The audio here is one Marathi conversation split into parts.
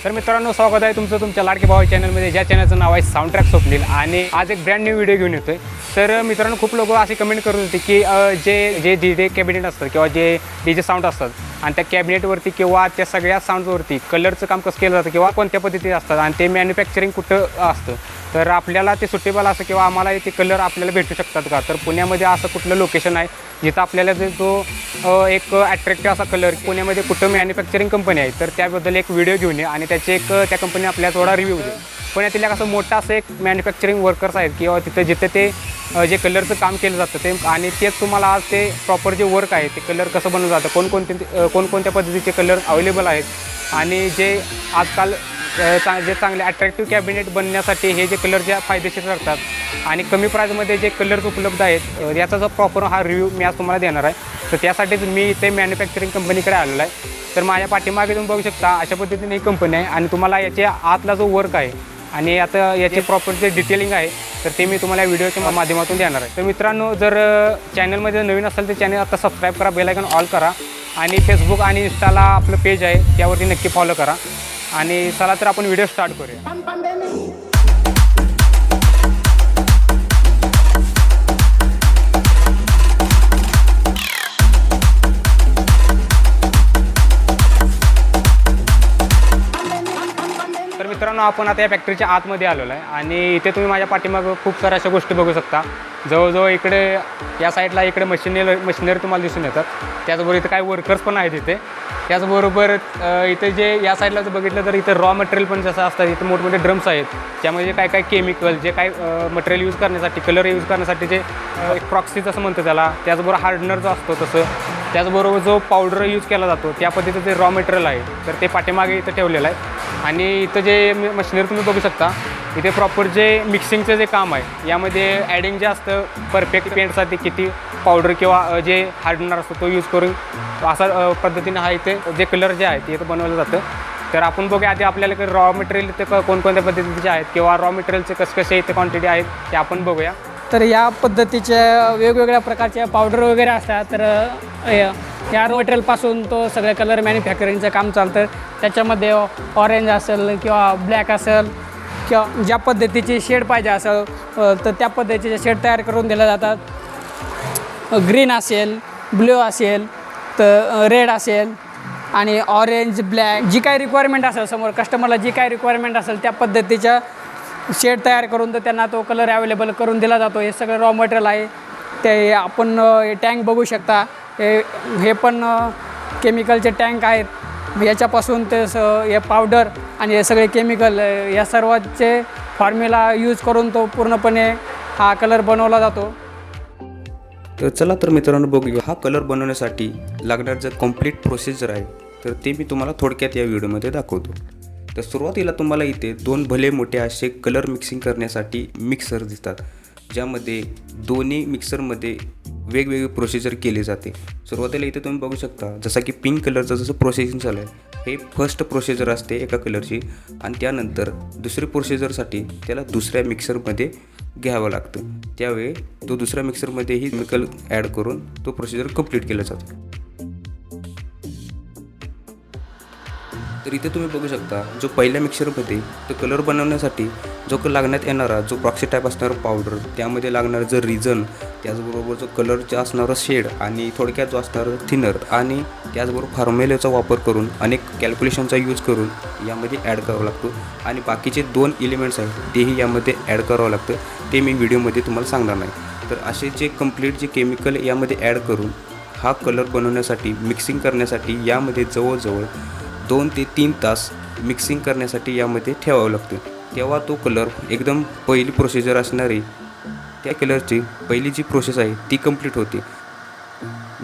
तर मित्रांनो, स्वागत आहे तुमचं तुमच्या लाडके भाऊ चॅनलमध्ये, ज्या चॅनलचं नाव आहे साऊंडट्रॅक स्वप्नील. आणि आज एक ब्रँड न्यू व्हिडिओ घेऊन येतोय. तर मित्रांनो, खूप लोक असे कमेंट करत होते की जे डीजे कॅबिनेट असतात किंवा जे डीजे साऊंड असतात आणि त्या कॅबिनेटवरती किंवा त्या सगळ्या साऊंडवरती कलरचं काम कसं केलं जातं किंवा कोणत्या पद्धतीने असतात आणि ते मॅन्युफॅक्चरिंग कुठं असतं, तर आपल्याला ते सुटेबल असं किंवा आम्हाला ते कलर आपल्याला भेटू शकतात का. तर पुण्यामध्ये असं कुठलं लोकेशन आहे जिथं आपल्याला जो एक ॲट्रॅक्टिव्ह असा कलर पुण्यामध्ये कुठं मॅन्युफॅक्चरिंग कंपनी आहे, तर त्याबद्दल एक व्हिडिओ घेऊन ये आणि त्याचे एक त्या कंपनी आपल्याला थोडा रिव्ह्यू दे. पुण्यातील एक असं मोठं असं एक मॅन्युफॅक्चरिंग वर्कर्स आहेत किंवा जिथे ते जे कलरचं काम केलं जातं ते, आणि तेच तुम्हाला आज ते प्रॉपर जे वर्क आहे ते कलर कसं बनवलं जातं, कोणकोणत्या पद्धतीचे कलर अवेलेबल आहेत आणि जे आजकाल जे चांगले अट्रॅक्टिव्ह कॅबिनेट बनण्यासाठी हे जे कलर जे फायदेशीर ठरतात आणि कमी प्राईजमध्ये जे कलर्स उपलब्ध आहेत, याचा जो प्रॉपर हा रिव्ह्यू मी आज तुम्हाला देणार आहे. तर त्यासाठीच मी इथे मॅन्युफॅक्चरिंग कंपनीकडे आलेलो आहे. तर माझ्या पाठीमागे तुम्ही बघू शकता अशा पद्धतीने ही कंपनी आहे आणि तुम्हाला याच्या आतला जो वर्क आहे आणि आता याचे प्रॉपर जे डिटेलिंग आहे तर ते मी तुम्हाला व्हिडिओच्या माध्यमातून देणार आहे. तर मित्रांनो, जर चॅनलमध्ये नवीन असेल तर चॅनल आता सबस्क्राईब करा, बेल आयकॉन ऑल करा आणि फेसबुक आणि इंस्टाला आपलं पेज आहे त्यावरती नक्की फॉलो करा. आणि चला तर आपण व्हिडिओ स्टार्ट करूया. तर मित्रांनो, आपण आता या फॅक्टरीच्या आतमध्ये आलेलो आहे आणि इथे तुम्ही माझ्या पाठीमागं खूप साऱ्या अशा गोष्टी बघू शकता. जवळजवळ इकडे या साईडला इकडे मशिनरी तुम्हाला दिसून येतात. त्याचबरोबर इथे काही वर्कर्स पण आहेत इथे. त्याचबरोबर इथे जे या साईडला जर बघितलं तर इथं रॉ मटेरियल पण जसं असतात, इथे मोठमोठे ड्रम्स आहेत त्यामध्ये काय काय केमिकल जे काय मटेरियल यूज करण्यासाठी, कलर यूज करण्यासाठी जे एक प्रॉक्सी असं म्हणतं त्याला, त्याचबरोबर हार्डनर जो असतो तसं, त्याचबरोबर जो पावडर यूज केला जातो त्या पद्धतीचं जे रॉ मटेरियल आहे तर ते पाठीमागे इथं ठेवलेलं आहे. आणि इथं जे मशिनरी तुम्ही बघू शकता, इथे प्रॉपर जे मिक्सिंगचं जे काम आहे यामध्ये ॲडिंग जे असतं परफेक्ट पेंटसाठी किती पावडर किंवा जे हार्डनर असतो तो यूज करून असा पद्धतीनं हा इथे जे कलर जे आहे ते इथं बनवलं जातं. तर आपण बघूया आधी आपल्याला रॉ मटेरियल इथे कोणकोणत्या पद्धतीचे आहेत किंवा रॉ मटेरियलचे कसे इथे क्वांटिटी आहेत ते आपण बघूया. तर या पद्धतीच्या वेगवेगळ्या प्रकारच्या पावडर वगैरे असतात. तर या मटेरियलपासून तो सगळं कलर मॅन्युफॅक्चरिंगचं काम चालतं. त्याच्यामध्ये ऑरेंज असेल किंवा ब्लॅक असेल किंवा ज्या पद्धतीची शेड पाहिजे असेल तर त्या पद्धतीचे शेड तयार करून दिल्या जातात. ग्रीन असेल, ब्ल्यू असेल, तर रेड असेल आणि ऑरेंज, ब्लॅक जी काही रिक्वायरमेंट असेल समोर कस्टमरला जी काही रिक्वायरमेंट असेल त्या पद्धतीच्या शेड तयार करून तर त्यांना तो कलर अवेलेबल करून दिला जातो. हे सगळं रॉ मटेरियल आहे. ते आपण टँक बघू शकता, हे पण केमिकलचे टँक आहेत. याच्यापासून ते हे पावडर आणि हे सगळे केमिकल या सर्वांचे फॉर्म्युला यूज करून तो पूर्णपणे हा कलर बनवला जातो. तर चला तर मित्रांनो बघूया हा कलर बनवण्यासाठी लागणार जे कम्प्लीट प्रोसिजर आहे तर ते मी तुम्हाला थोडक्यात या व्हिडिओमध्ये दाखवतो. तर सुरुवातीला तुम्हाला इथे दोन भले मोठे असे कलर मिक्सिंग करण्यासाठी मिक्सर दिसतात, ज्यामध्ये दोन्ही मिक्सरमध्ये वेगवेगळे प्रोसिजर केले जाते. सुरुवातीला इथे तुम्ही बघू शकता जसं की पिंक कलरचं जसं प्रोसेसिंग चालू आहे, हे फर्स्ट प्रोसिजर असते एका कलरची आणि त्यानंतर दुसरी प्रोसिजरसाठी त्याला दुसऱ्या मिक्सरमध्ये घ्यावं लागतं. त्यावेळी तो दुसऱ्या मिक्सरमध्येही केमिकल ॲड करून तो प्रोसिजर कंप्लीट केला जातो. तर इथे तुम्ही बघू शकता जो पहिल्या मिक्सरमध्ये तो कलर बनवण्यासाठी जो लागण्यात येणारा जो प्रॉक्सी टाईप असणारा पावडर, त्यामध्ये लागणारं जो रिझन, त्याचबरोबर जो कलरचे असणारं शेड आणि थोडक्यात जो असणारं थिनर आणि त्याचबरोबर फॉर्म्युलाचा वापर करून अनेक कॅल्क्युलेशनचा यूज करून यामध्ये ॲड करावा लागतो. आणि बाकीचे दोन एलिमेंट्स आहेत तेही यामध्ये ॲड करावं लागतं, ते मी व्हिडिओमध्ये तुम्हाला सांगणार नाही. तर असे जे कंप्लीट जे केमिकल यामध्ये ॲड करून हा कलर बनवण्यासाठी मिक्सिंग करण्यासाठी यामध्ये जवळजवळ 2 ते 3 तास मिक्सिंग करण्यासाठी यामध्ये ठेवावं लागतं. तेव्हा तो कलर एकदम पहिली प्रोसिजर असणारी त्या कलरची पहिली जी प्रोसेस आहे ती कंप्लीट होते.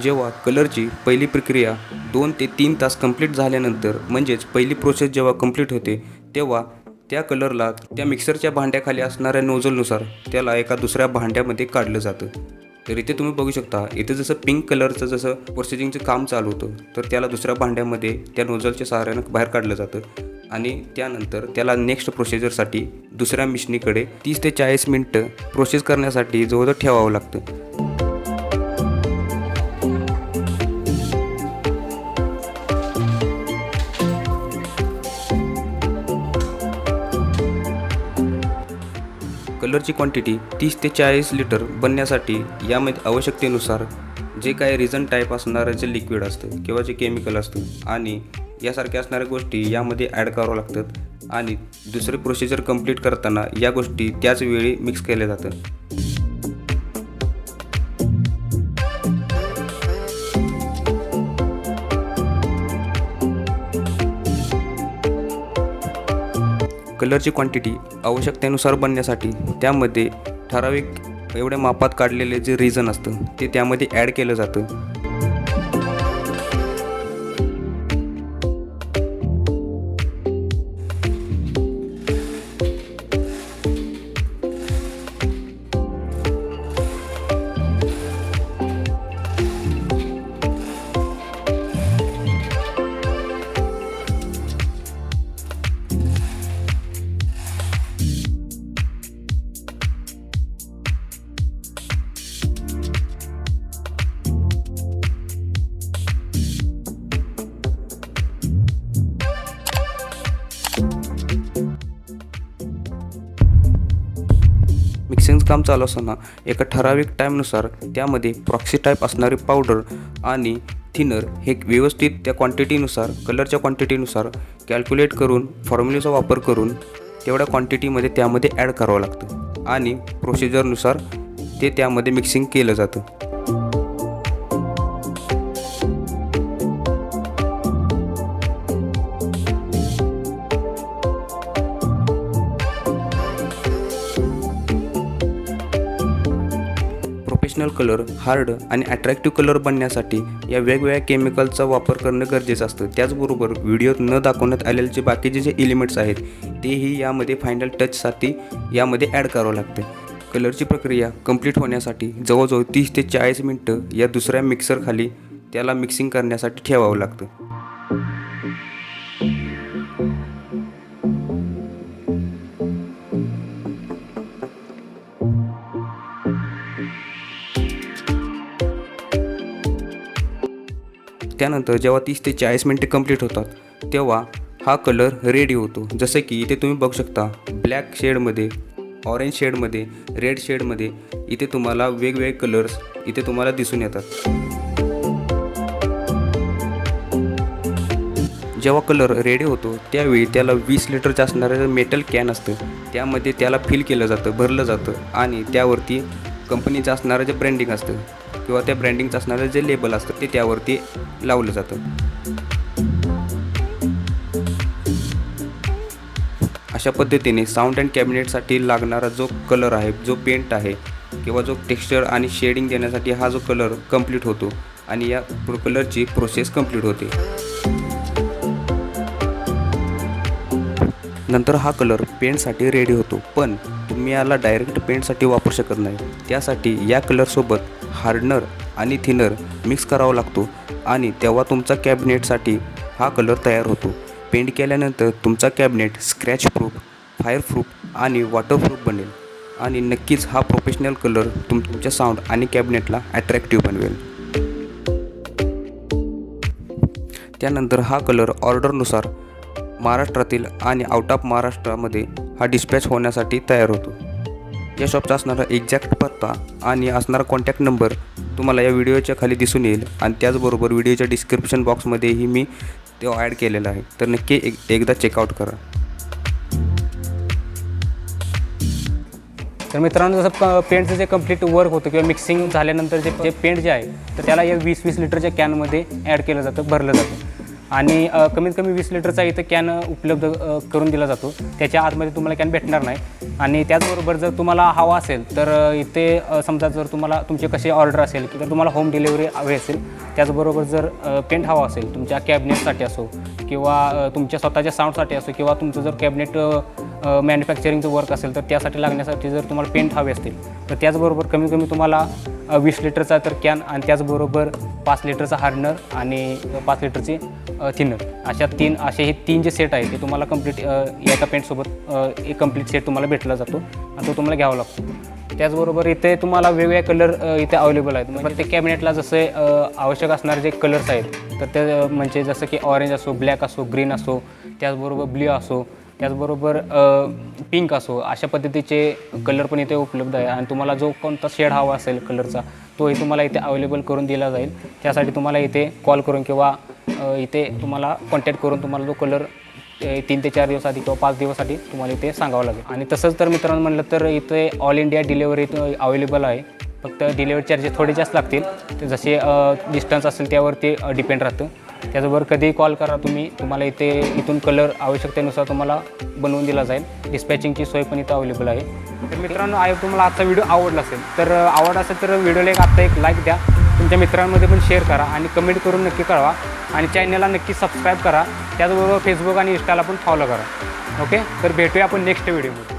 जेव्हा कलरची पहिली प्रक्रिया 2 ते 3 तास कंप्लीट झाल्यानंतर म्हणजेच पहिली प्रोसेस जेव्हा कंप्लीट होते तेव्हा त्या कलरला त्या मिक्सरच्या भांड्याखाली असणाऱ्या नोझलनुसार त्याला एका दुसऱ्या भांड्यामध्ये काढलं जातं. तर इथे तुम्ही बघू शकता, इथे जसं पिंक कलरचं जसं प्रोसेसिंगचं काम चालू होतं तर त्याला दुसऱ्या भांड्यामध्ये त्या नोझलच्या सहाऱ्यानं बाहेर काढलं जातं आणि त्यानंतर त्याला नेक्स्ट प्रोसिजरसाठी दुसऱ्या मिशनीकडे 30 ते 40 मिनटं प्रोसेस करण्यासाठी जवळजवळ ठेवावं लागतं. कलरची क्वांटिटी 30 ते 40 लिटर बनण्यासाठी यामध्ये आवश्यकतेनुसार जे काही रिझन टाईप असणारं जे लिक्विड असतं किंवा जे केमिकल असतं आणि यासारख्या असणाऱ्या गोष्टी यामध्ये ॲड करावं लागतात आणि दुसरे प्रोसिजर कंप्लीट करताना या गोष्टी त्याच वेळी मिक्स केल्या जातात. कलरची क्वांटिटी आवश्यकतेनुसार बनण्यासाठी त्यामध्ये ठराविक एवढ्या मापात काढलेले जे रिझन असतं ते त्यामध्ये ॲड केलं जातं. मिक्सिंगचं काम चालू असताना एका ठराविक टाईमनुसार त्यामध्ये प्रॉक्सी टाईप असणारी पावडर आणि थिनर हे व्यवस्थित त्या क्वांटिटीनुसार कलरच्या क्वांटिटीनुसार कॅल्क्युलेट करून फॉर्म्युलेचा वापर करून तेवढ्या क्वांटिटीमध्ये त्यामध्ये ॲड करावं लागतं आणि प्रोसिजरनुसार ते त्यामध्ये मिक्सिंग केलं जातं. प्रोफेशनल कलर हार्ड आणि अट्रॅक्टिव्ह कलर बनण्यासाठी या वेगवेगळ्या केमिकलचा वापर करणं गरजेचं असतं. त्याचबरोबर व्हिडिओत न दाखवण्यात आलेले जे बाकीचे जे एलिमेंट्स आहेत तेही यामध्ये फायनल टचसाठी यामध्ये ॲड करावं लागते. कलरची प्रक्रिया कंप्लीट होण्यासाठी जवळजवळ 30 ते 40 मिनटं या दुसऱ्या मिक्सरखाली त्याला मिक्सिंग करण्यासाठी ठेवावं लागतं. त्यानंतर जेव्हा 30 ते 40 मिनटे कंप्लीट होतात तेव्हा हा कलर रेडी होतो. जसं की इथे तुम्ही बघू शकता ब्लॅक शेडमध्ये, ऑरेंज शेडमध्ये, रेड शेडमध्ये इथे तुम्हाला वेगवेगळे कलर्स इथे तुम्हाला दिसून येतात. जेव्हा कलर रेडी होतो त्यावेळी त्याला 20 लिटरचं असणारं मेटल कॅन असतं त्यामध्ये त्याला फिल केलं जातं, भरलं जातं आणि त्यावरती कंपनीचं असणारं जे ब्रँडिंग असतं किंवा त्या ब्रँडिंगचं असणारं जे लेबल असतं ते त्यावरती लावलं जातं. अशा पद्धतीने साऊंड अँड कॅबिनेटसाठी लागणारा जो कलर आहे, जो पेंट आहे किंवा जो टेक्स्चर आणि शेडिंग देण्यासाठी हा जो कलर कंप्लीट होतो आणि या कलरची प्रोसेस कंप्लीट होते. नंतर हा कलर पेंटसाठी रेडी होतो, पण तुम्ही याला डायरेक्ट पेंटसाठी वापरू शकत नाही. त्यासाठी या कलरसोबत हार्डनर आणि थिनर मिक्स करावा लागतो आणि तेव्हा तुमचा कॅबिनेटसाठी हा कलर तयार होतो. पेंट केल्यानंतर तुमचा cabinet scratch proof, fire proof आणि वॉटरप्रूफ बनेल आणि नक्कीच हा प्रोफेशनल कलर तुमच्या साऊंड आणि कॅबिनेटला अट्रॅक्टिव्ह बनवेल. त्यानंतर हा कलर ऑर्डरनुसार महाराष्ट्रातील आणि आउट ऑफ महाराष्ट्रामध्ये हा डिस्पॅच होण्यासाठी तयार होतो. या शॉपचा असणारा एक्झॅक्ट पत्ता आणि असणारा कॉन्टॅक्ट नंबर तुम्हाला या व्हिडिओच्या खाली दिसून येईल आणि त्याचबरोबर व्हिडिओच्या डिस्क्रिप्शन बॉक्समध्येही मी तो ॲड केलेला आहे, तर नक्की एकदा चेकआउट करा. तर मित्रांनो, जसं पेंटचं जे कंप्लीट वर्क होतं किंवा मिक्सिंग झाल्यानंतर जे पेंट जे आहे तर त्याला या 20 लिटरच्या कॅनमध्ये ॲड केलं जातं, भरलं जातं आणि कमीत कमी 20 लिटरचा इथं कॅन उपलब्ध करून दिला जातो. त्याच्या आतमध्ये तुम्हाला कॅन भेटणार नाही आणि त्याचबरोबर जर तुम्हाला हवा असेल तर इथे समजा जर तुम्हाला तुमचे कसे ऑर्डर असेल किंवा तुम्हाला होम डिलिव्हरी हवी असेल, त्याचबरोबर जर पेंट हवा असेल तुमच्या कॅबिनेटसाठी असो किंवा तुमच्या स्वतःच्या साऊंडसाठी असो किंवा तुमचं जर कॅबिनेट मॅन्युफॅक्चरिंगचं वर्क असेल तर त्यासाठी लागण्यासाठी जर तुम्हाला पेंट हवे असतील तर त्याचबरोबर कमीत कमी तुम्हाला 20 लिटरचा तर कॅन आणि त्याचबरोबर 5 लिटरचा हार्डनर आणि 5 लिटरची थिनर असे हे तीन जे सेट आहे ते तुम्हाला कंप्लीट एका पेंटसोबत एक कंप्लीट सेट तुम्हाला भेटला जातो आणि तो तुम्हाला घ्यावा लागतो. त्याचबरोबर इथे तुम्हाला वेगवेगळे कलर इथे अवेलेबल आहेत. म्हणजे प्रत्येक कॅबिनेटला जसे आवश्यक असणारे जे कलर्स आहेत तर ते म्हणजे जसं की ऑरेंज असो, ब्लॅक असो, ग्रीन असो, त्याचबरोबर ब्ल्यू असो त्याचबरोबर पिंक असो अशा पद्धतीचे कलर पण इथे उपलब्ध आहे आणि तुम्हाला जो कोणता शेड हवा असेल कलरचा तोही तुम्हाला इथे अवेलेबल करून दिला जाईल. त्यासाठी तुम्हाला इथे कॉल करून किंवा इथे तुम्हाला कॉन्टॅक्ट करून तुम्हाला जो कलर 3 ते 4 दिवस आधी किंवा 5 दिवसासाठी तुम्हाला इथे सांगावं लागेल. आणि तसंच तर मित्रांनो म्हणलं तर इथे ऑल इंडिया डिलेवरी अवेलेबल आहे. फक्त डिलेवरी चार्जेस थोडे जास्त लागतील, ते जसे डिस्टन्स असेल त्यावरती डिपेंड राहतं. त्याचबरोबर कधीही कॉल करा तुम्ही, तुम्हाला इथून कलर आवश्यकतेनुसार तुम्हाला बनवून दिला जाईल. डिस्पॅचिंगची सोय पण इथं अवेलेबल आहे. तर मित्रांनो तुम्हाला आजचा व्हिडिओ आवडला असेल तर व्हिडिओला एक लाईक द्या, तुमच्या मित्रांमध्ये पण शेअर करा आणि कमेंट करून नक्की कळवा आणि चॅनलला नक्की सबस्क्राईब करा. त्याचबरोबर फेसबुक आणि इंस्टाला पण फॉलो करा. ओके, तर भेटूया आपण नेक्स्ट व्हिडिओमध्ये.